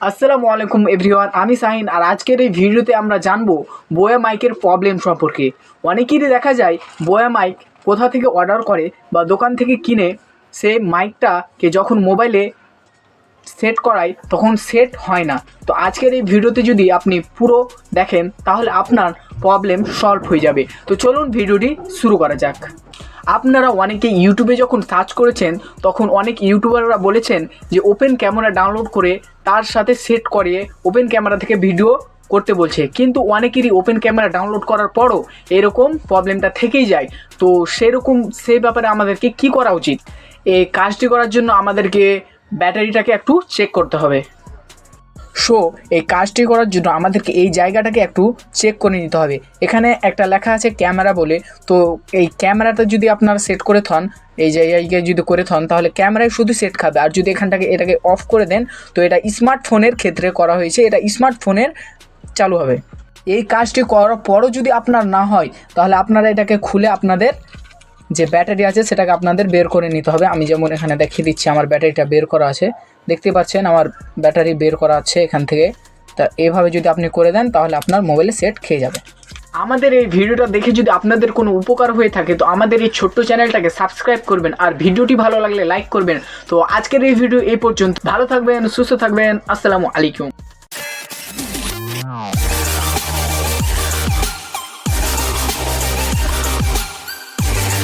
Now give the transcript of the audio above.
আসসালামু আলাইকুম এভরিওয়ান, আমি শাহিন। আর আজকের এই ভিডিওতে আমরা জানবো বোয়া মাইকের প্রবলেম সম্পর্কে। অনেকেরই দেখা যায় বোয়া মাইক কোথা থেকে অর্ডার করে বা দোকান থেকে কিনে সে মাইকটাকে যখন মোবাইলে সেট করায় তখন সেট হয় না। তো আজকের এই ভিডিওতে যদি আপনি পুরো দেখেন তাহলে আপনার প্রবলেম সলভ হয়ে যাবে। তো চলুন ভিডিওটি শুরু করা যাক। আপনারা অনেকে ইউটিউবে যখন সার্চ করেছেন তখন অনেক ইউটিউবাররা বলেছেন যে ওপেন ক্যামেরা ডাউনলোড করে তার সাথে সেট করিয়ে ওপেন ক্যামেরা থেকে ভিডিও করতে বলছে, কিন্তু অনেকেরই ওপেন ক্যামেরা ডাউনলোড করার পরও এরকম প্রবলেমটা থেকেই যায়। তো সেই ব্যাপারে আমাদেরকে কি করা উচিত? এই কাজটি করার জন্য আমাদেরকে ব্যাটারিটাকে একটু চেক করতে হবে। সো এই কাজটি করার জন্য আমাদেরকে এই জায়গাটাকে একটু চেক করে নিতে হবে। এখানে একটা লেখা আছে ক্যামেরা বলে। তো এই ক্যামেরাটা যদি আপনারা সেট করে থন, এই জায়গায় যদি করে থন তাহলে ক্যামেরায় শুধু সেট খাবে। আর যদি এটাকে অফ করে দেন তো এটা স্মার্টফোনের ক্ষেত্রে করা হয়েছে, এটা স্মার্টফোনের চালু হবে। এই কাজটি করার পরও যদি আপনার না হয় তাহলে আপনারা এটাকে খুলে আপনাদের যে ব্যাটারি আছে সেটাকে আপনাদের বের করে নিতে হবে। আমি যেমন এখানে দেখিয়ে দিচ্ছি, আমার ব্যাটারিটা বের করা আছে, দেখতে পাচ্ছেন আমার ব্যাটারি বের করা আছে এখান থেকে। তা এভাবে যদি আপনি করে দেন তাহলে আপনার মোবাইলে সেট খেয়ে যাবে। আমাদের এই ভিডিওটা দেখে যদি আপনাদের কোনো উপকার হয়ে থাকে তো আমাদের এই ছোট্ট চ্যানেলটাকে সাবস্ক্রাইব করবেন, আর ভিডিওটি ভালো লাগলে লাইক করবেন। তো আজকের এই ভিডিও এই পর্যন্ত। ভালো থাকবেন, সুস্থ থাকবেন। আসসালামু আলাইকুম।